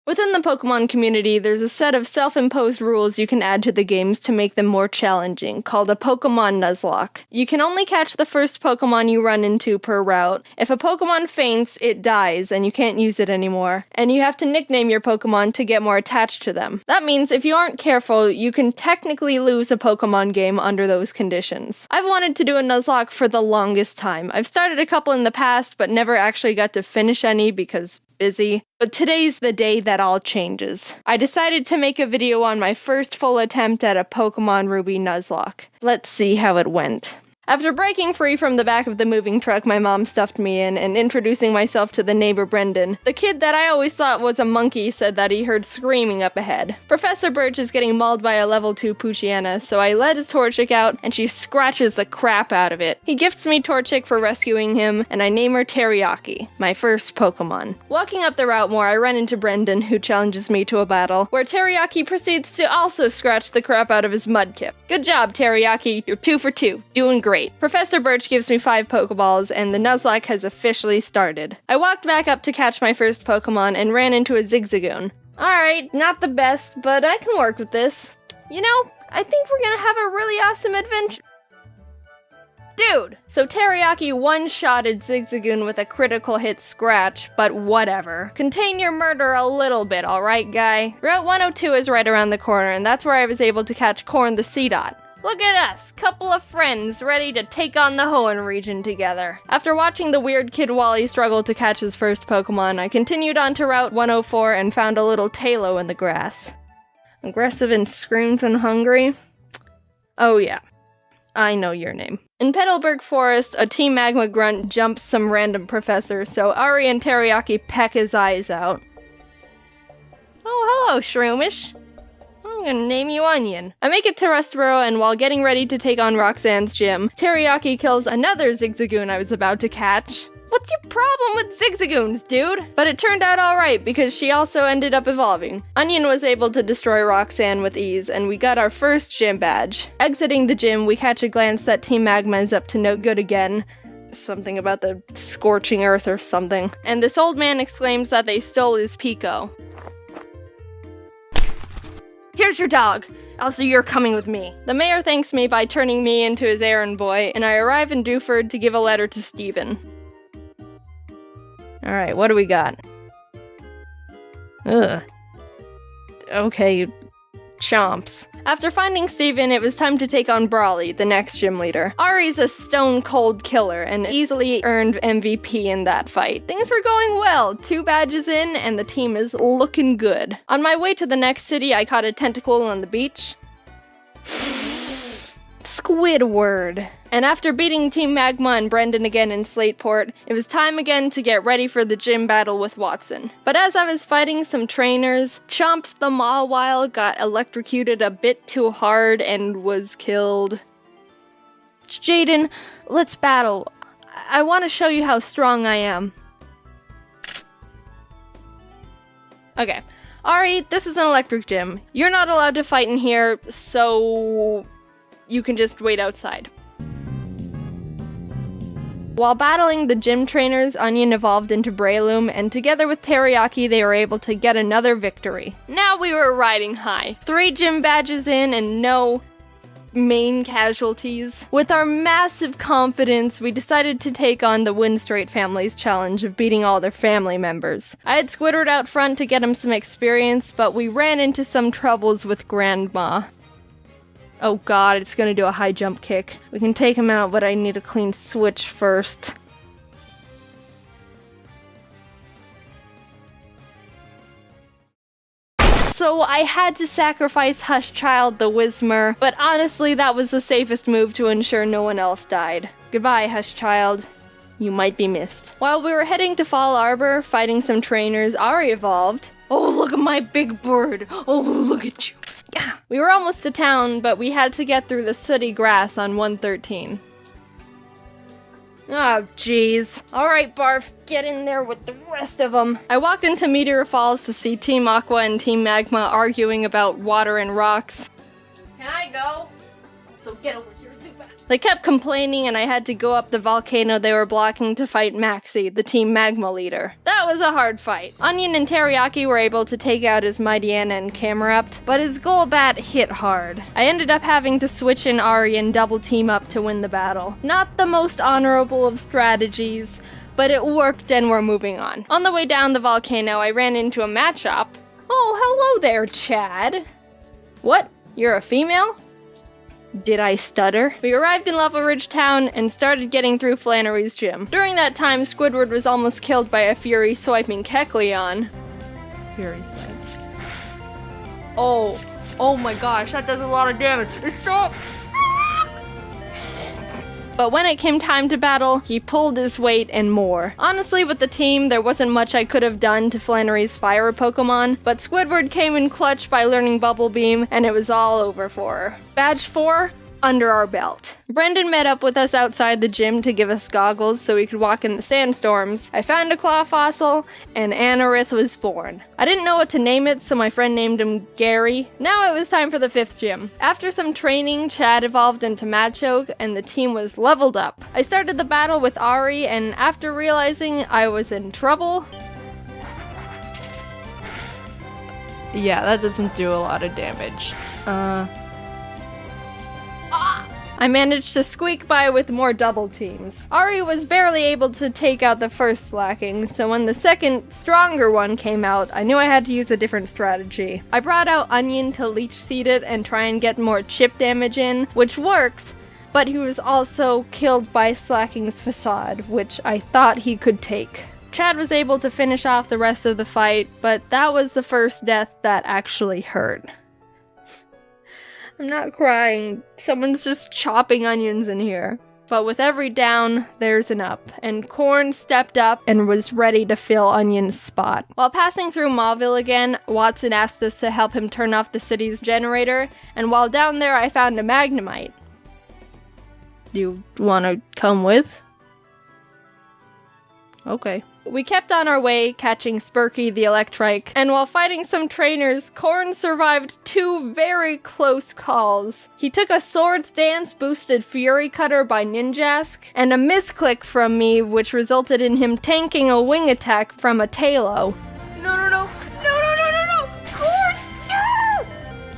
Within the Pokemon community, there's a set of self-imposed rules you can add to the games to make them more challenging, called a Pokemon nuzlock. You can only catch the first Pokemon you run into per route. If a Pokemon faints, it dies, and you can't use it anymore. And you have to nickname your Pokemon to get more attached to them. That means if you aren't careful, you can technically lose a Pokemon game under those conditions. I've wanted to do a nuzlock for the longest time. I've started a couple in the past, but never actually got to finish any because busy. But today's the day that all changes. I decided to make a video on my first full attempt at a Pokemon Ruby nuzlock. Let's see how it went. After breaking free from the back of the moving truck my mom stuffed me in and introducing myself to the neighbor Brendan, the kid that I always thought was a monkey said that he heard screaming up ahead. Professor Birch is getting mauled by a level 2 Poochyena, so I let his Torchic out and she scratches the crap out of it. He gifts me Torchic for rescuing him, and I name her Teriyaki, my first Pokemon. Walking up the route more, I run into Brendan, who challenges me to a battle, where Teriyaki proceeds to also scratch the crap out of his Mudkip. Good job, Teriyaki, you're 2 for 2, doing great. Professor Birch gives me 5 Pokeballs, and the nuzlocke has officially started. I walked back up to catch my first Pokemon and ran into a Zigzagoon. Alright, not the best, but I can work with this. You know, I think we're gonna have a really awesome adventure. Dude! So Teriyaki one-shotted Zigzagoon with a critical hit scratch, but whatever. Contain your murder a little bit, alright, guy? Route 102 is right around the corner, and that's where I was able to catch Corn the Seedot. Look at us, couple of friends ready to take on the Hoenn region together. After watching the weird kid Wally struggle to catch his first Pokemon, I continued on to Route 104 and found a little Talo in the grass. Aggressive and screams and hungry? Oh yeah, I know your name. In Petalburg Forest, a Team Magma grunt jumps some random professor, so Ari and Teriyaki peck his eyes out. Oh, hello, Shroomish. I'm gonna name you Onion. I make it to Rustboro, and while getting ready to take on Roxanne's gym, Teriyaki kills another Zigzagoon I was about to catch. What's your problem with Zigzagoons, dude? But it turned out alright, because she also ended up evolving. Onion was able to destroy Roxanne with ease, and we got our first gym badge. Exiting the gym, we catch a glance that Team Magma is up to no good again. Something about the scorching earth or something. And this old man exclaims that they stole his Pico. Here's your dog. Also, you're coming with me. The mayor thanks me by turning me into his errand boy, and I arrive in Dewford to give a letter to Stephen. Alright, what do we got? Ugh. Okay, chomps. After finding Stephen, it was time to take on Brawly, the next gym leader. Ari's a stone-cold killer and easily earned MVP in that fight. Things were going well, 2 badges in, and the team is looking good. On my way to the next city, I caught a tentacle on the beach. Squidward. And after beating Team Magma and Brendan again in Slateport, it was time again to get ready for the gym battle with Watson. But as I was fighting some trainers, Chomps the Mawile got electrocuted a bit too hard and was killed. Jaden, let's battle. I want to show you how strong I am. Okay. Ari, this is an electric gym. You're not allowed to fight in here, so you can just wait outside. While battling the gym trainers, Onion evolved into Breloom, and together with Teriyaki, they were able to get another victory. Now we were riding high. 3 gym badges in and no main casualties. With our massive confidence, we decided to take on the Windstrait family's challenge of beating all their family members. I had Squidward out front to get him some experience, but we ran into some troubles with Grandma. Oh god, it's gonna do a high jump kick. We can take him out, but I need a clean switch first. So I had to sacrifice Hushchild the Whismer, but honestly that was the safest move to ensure no one else died. Goodbye, Hushchild. You might be missed. While we were heading to Fall Arbor, fighting some trainers, Ari evolved. Oh, look at my big bird. Oh, look at you. Yeah. We were almost to town, but we had to get through the sooty grass on 113. Oh, jeez. Alright, Barf, get in there with the rest of them. I walked into Meteor Falls to see Team Aqua and Team Magma arguing about water and rocks. Can I go? So get over here, Zubat. They kept complaining and I had to go up the volcano they were blocking to fight Maxie, the team magma leader. That was a hard fight. Onion and Teriyaki were able to take out his Mightyena and Camerupt, but his Golbat hit hard. I ended up having to switch in Ari and double team up to win the battle. Not the most honorable of strategies, but it worked and we're moving on. On the way down the volcano, I ran into a Machop. Oh, hello there, Chad. What? You're a female? Did I stutter? We arrived in Level Ridge Town and started getting through Flannery's gym. During that time, Squidward was almost killed by a Fury swiping Kecleon. Fury swipes. Oh my gosh, that does a lot of damage. Stop! But when it came time to battle, he pulled his weight and more. Honestly, with the team, there wasn't much I could have done to Flannery's fire Pokemon, but Squidward came in clutch by learning Bubble Beam, and it was all over for her. Badge 4, under our belt. Brendan met up with us outside the gym to give us goggles so we could walk in the sandstorms. I found a claw fossil, and Anorith was born. I didn't know what to name it, so my friend named him Gary. Now it was time for the 5th gym. After some training, Chad evolved into Machoke, and the team was leveled up. I started the battle with Ari, and after realizing I was in trouble... Yeah, that doesn't do a lot of damage. I managed to squeak by with more double teams. Ari was barely able to take out the first slacking, so when the second, stronger one came out, I knew I had to use a different strategy. I brought out Onion to leech seed it and try and get more chip damage in, which worked, but he was also killed by Slacking's Facade, which I thought he could take. Chad was able to finish off the rest of the fight, but that was the first death that actually hurt. I'm not crying. Someone's just chopping onions in here. But with every down, there's an up, and Corn stepped up and was ready to fill Onion's spot. While passing through Mauville again, Watson asked us to help him turn off the city's generator, and while down there I found a Magnemite. You wanna come with? Okay. We kept on our way, catching Spurky the Electrike, and while fighting some trainers, Corn survived 2 very close calls. He took a Swords Dance boosted Fury Cutter by Ninjask, and a misclick from me which resulted in him tanking a wing attack from a Tailo. No! Corn, no!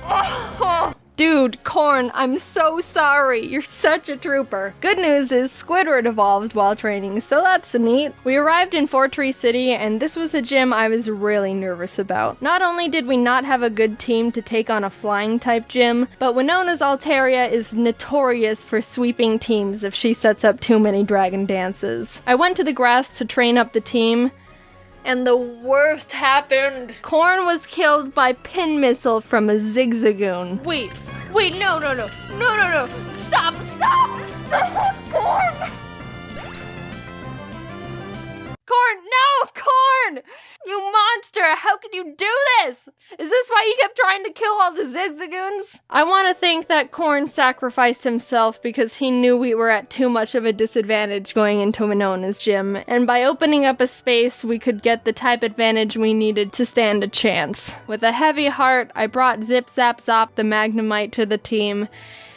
Oh. Dude, Corn, I'm so sorry. You're such a trooper. Good news is Squidward evolved while training, so that's neat. We arrived in Fortree City, and this was a gym I was really nervous about. Not only did we not have a good team to take on a flying-type gym, but Winona's Altaria is notorious for sweeping teams if she sets up too many dragon dances. I went to the grass to train up the team, and the worst happened. Corn was killed by Pin Missile from a Zigzagoon. Wait, no. Stop, Corn! Corn! You monster! How could you do this? Is this why you kept trying to kill all the Zigzagoons? I want to think that Corn sacrificed himself because he knew we were at too much of a disadvantage going into Winona's gym, and by opening up a space, we could get the type advantage we needed to stand a chance. With a heavy heart, I brought Zip Zap Zop the Magnemite to the team,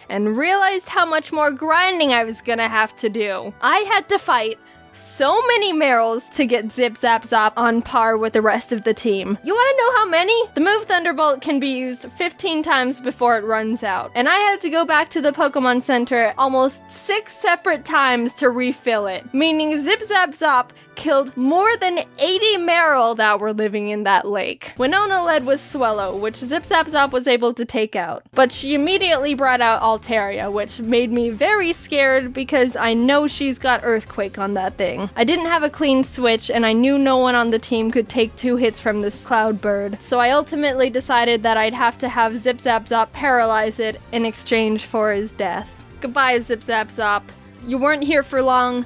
and realized how much more grinding I was gonna have to do. I had to fight so many Merrills to get Zip Zap Zop on par with the rest of the team. You wanna know how many? The move Thunderbolt can be used 15 times before it runs out, and I had to go back to the Pokemon Center almost 6 separate times to refill it, meaning Zip Zap Zop killed more than 80 Marill that were living in that lake. Winona led with Swellow, which Zip Zap Zop was able to take out, but she immediately brought out Altaria, which made me very scared because I know she's got Earthquake on that thing. I didn't have a clean switch, and I knew no one on the team could take 2 hits from this Cloud Bird, so I ultimately decided that I'd have to have Zip Zap Zop paralyze it in exchange for his death. Goodbye, Zip Zap Zop. You weren't here for long,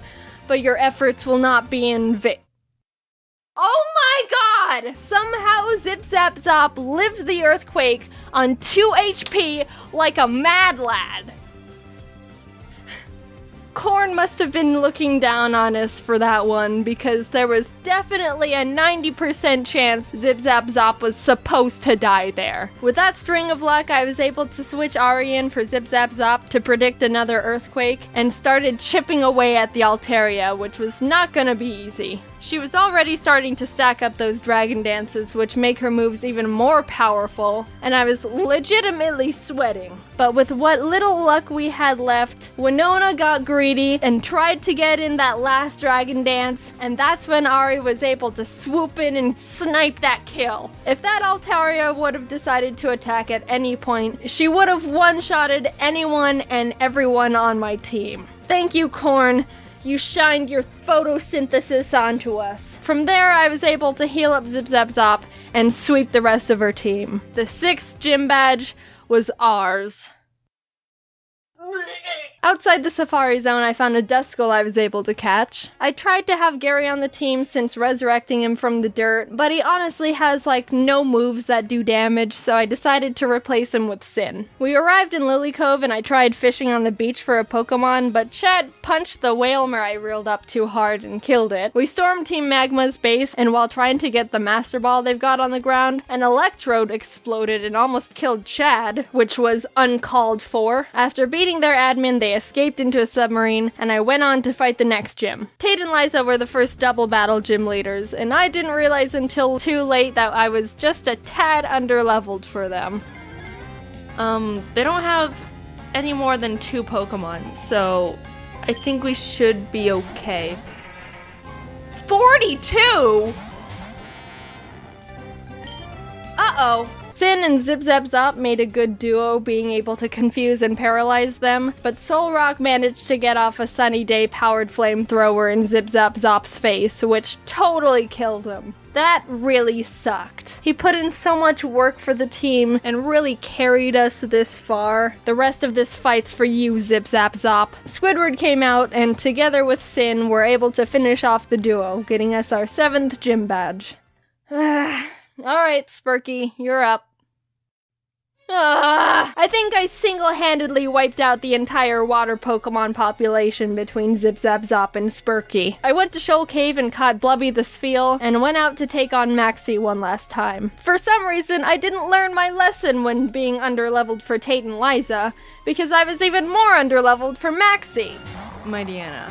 but your efforts will not be in vain. Oh my god! Somehow Zip Zap Zop lived the earthquake on 2 HP like a mad lad. Corn must have been looking down on us for that one, because there was definitely a 90% chance Zip Zap Zop was supposed to die there. With that string of luck, I was able to switch Ari in for Zip Zap Zop to predict another earthquake, and started chipping away at the Altaria, which was not gonna be easy. She was already starting to stack up those dragon dances, which make her moves even more powerful, and I was legitimately sweating. But with what little luck we had left, Winona got greedy and tried to get in that last dragon dance, and that's when Ari was able to swoop in and snipe that kill. If that Altaria would have decided to attack at any point, she would have one-shotted anyone and everyone on my team. Thank you, Corn. You shined your photosynthesis onto us. From there, I was able to heal up Zip Zap Zop and sweep the rest of her team. The 6th gym badge was ours. Outside the Safari Zone, I found a Duskull I was able to catch. I tried to have Gary on the team since resurrecting him from the dirt, but he honestly has like no moves that do damage, so I decided to replace him with Sin. We arrived in Lily Cove and I tried fishing on the beach for a Pokemon, but Chad punched the Whalmer I reeled up too hard and killed it. We stormed Team Magma's base, and while trying to get the Master Ball they've got on the ground, an Electrode exploded and almost killed Chad, which was uncalled for. After beating their admin, they escaped into a submarine, and I went on to fight the next gym. Tate and Liza were the first double battle gym leaders, and I didn't realize until too late that I was just a tad underleveled for them. They don't have any more than 2 Pokemon, so I think we should be okay. 42?! Uh-oh. Sin and Zip Zap Zop made a good duo, being able to confuse and paralyze them, but Solrock managed to get off a Sunny Day powered flamethrower in Zip Zap Zop's face, which totally killed him. That really sucked. He put in so much work for the team and really carried us this far. The rest of this fight's for you, Zip Zap Zop. Squidward came out, and together with Sin, were able to finish off the duo, getting us our 7th gym badge. Alright, Spurky, you're up. I think I single-handedly wiped out the entire water Pokemon population between Zip Zap Zop and Spurky. I went to Shoal Cave and caught Blubby the Spheal, and went out to take on Maxie one last time. For some reason, I didn't learn my lesson when being underleveled for Tate and Liza, because I was even more underleveled for Maxie. Mightyena.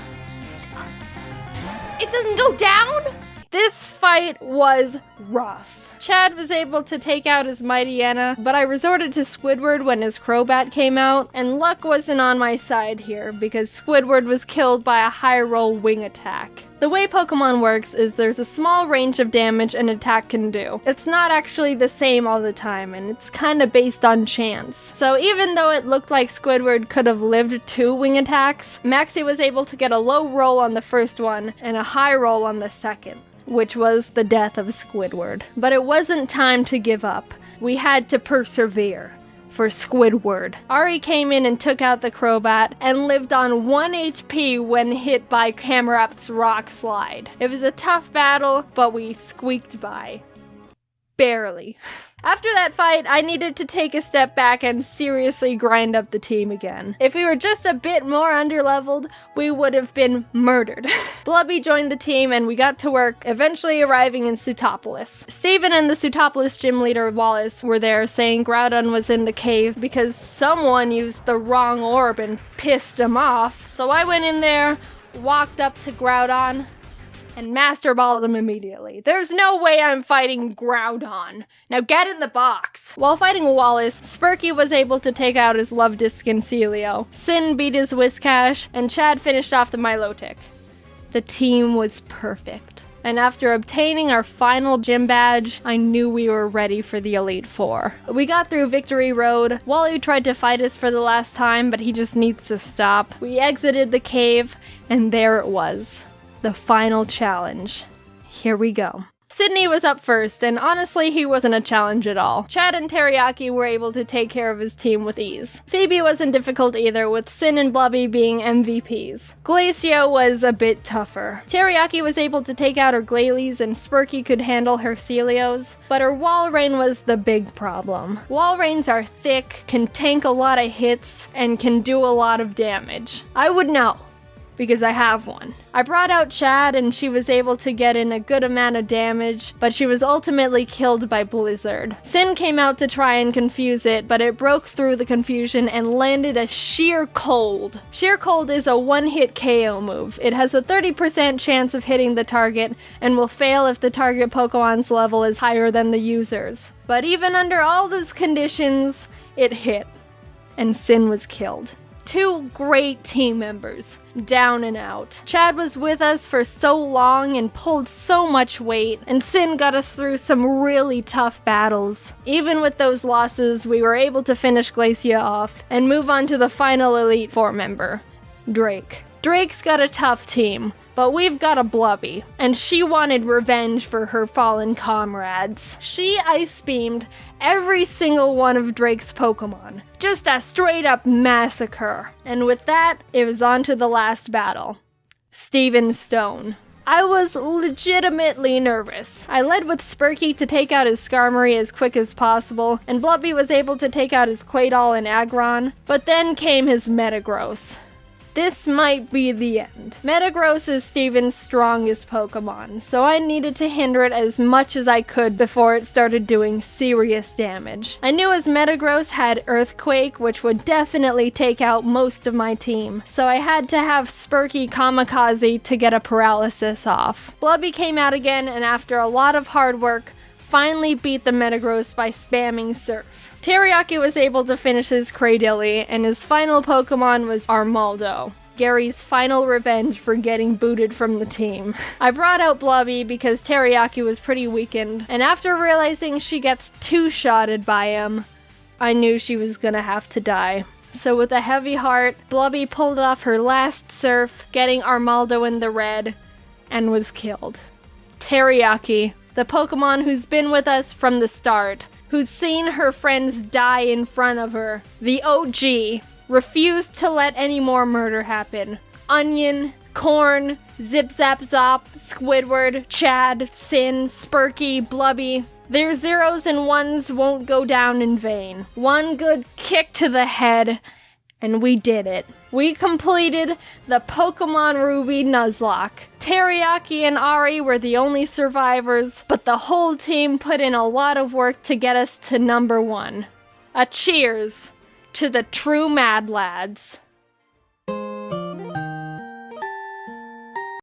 It doesn't go down?! This fight was rough. Chad was able to take out his Mightyena, but I resorted to Squidward when his Crobat came out, and luck wasn't on my side here, because Squidward was killed by a high-roll wing attack. The way Pokemon works is there's a small range of damage an attack can do. It's not actually the same all the time, and it's kinda based on chance. So even though it looked like Squidward could have lived 2 wing attacks, Maxie was able to get a low roll on the first one, and a high roll on the second, which was the death of Squidward. But it wasn't time to give up. We had to persevere. For Squidward. Ari came in and took out the Crobat, and lived on 1 HP when hit by Camerap's Rock Slide. It was a tough battle, but we squeaked by. Barely. After that fight, I needed to take a step back and seriously grind up the team again. If we were just a bit more underleveled, we would have been murdered. Blubby joined the team and we got to work, eventually arriving in Sutopolis. Steven and the Sutopolis gym leader Wallace were there saying Groudon was in the cave because someone used the wrong orb and pissed him off. So I went in there, walked up to Groudon, and Master Balled him immediately. There's no way I'm fighting Groudon. Now get in the box. While fighting Wallace, Spurky was able to take out his Luvdisc and Celio. Sin beat his Whiscash, and Chad finished off the Milotic. The team was perfect. And after obtaining our final gym badge, I knew we were ready for the Elite Four. We got through Victory Road. Wally tried to fight us for the last time, but he just needs to stop. We exited the cave, and there it was. The final challenge. Here we go. Sydney was up first, and honestly, he wasn't a challenge at all. Chad and Teriyaki were able to take care of his team with ease. Phoebe wasn't difficult either, with Sin and Blubby being MVPs. Glacio was a bit tougher. Teriyaki was able to take out her Glalie, and Spurky could handle her Celios, but her Walrein was the big problem. Walreins are thick, can tank a lot of hits, and can do a lot of damage. I would know. because I have one. I brought out Chad and she was able to get in a good amount of damage, but she was ultimately killed by Blizzard. Sin came out to try and confuse it, but it broke through the confusion and landed a Sheer Cold. Sheer Cold is a one-hit KO move. It has a 30% chance of hitting the target and will fail if the target Pokemon's level is higher than the user's. But even under all those conditions, it hit, and Sin was killed. Two great team members, down and out. Chad was with us for so long and pulled so much weight, and Sin got us through some really tough battles. Even with those losses, we were able to finish Glacia off and move on to the final Elite Four member, Drake. Drake's got a tough team, but we've got a Blubby, and she wanted revenge for her fallen comrades. She ice beamed every single one of Drake's Pokemon. Just a straight up massacre. And with that, it was on to the last battle. Steven Stone. I was legitimately nervous. I led with Spurky to take out his Skarmory as quick as possible, and Blubby was able to take out his Claydol and Aggron, but then came his Metagross. This might be the end. Metagross is Steven's strongest Pokemon, so I needed to hinder it as much as I could before it started doing serious damage. I knew his Metagross had Earthquake, which would definitely take out most of my team, so I had to have Spurky Kamikaze to get a paralysis off. Blubby came out again, and after a lot of hard work, finally beat the Metagross by spamming Surf. Teriyaki was able to finish his Cradily, and his final Pokemon was Armaldo, Gary's final revenge for getting booted from the team. I brought out Blubby because Teriyaki was pretty weakened, and after realizing she gets two-shotted by him, I knew she was gonna have to die. So with a heavy heart, Blubby pulled off her last Surf, getting Armaldo in the red, and was killed. Teriyaki, the Pokemon who's been with us from the start, who'd seen her friends die in front of her, the OG, refused to let any more murder happen. Onion, Corn, Zip Zap Zop, Squidward, Chad, Sin, Spurky, Blubby. Their zeros and ones won't go down in vain. One good kick to the head, and we did it. We completed the Pokemon Ruby Nuzlocke. Teriyaki and Ari were the only survivors, but the whole team put in a lot of work to get us to number 1. A cheers to the true Mad Lads.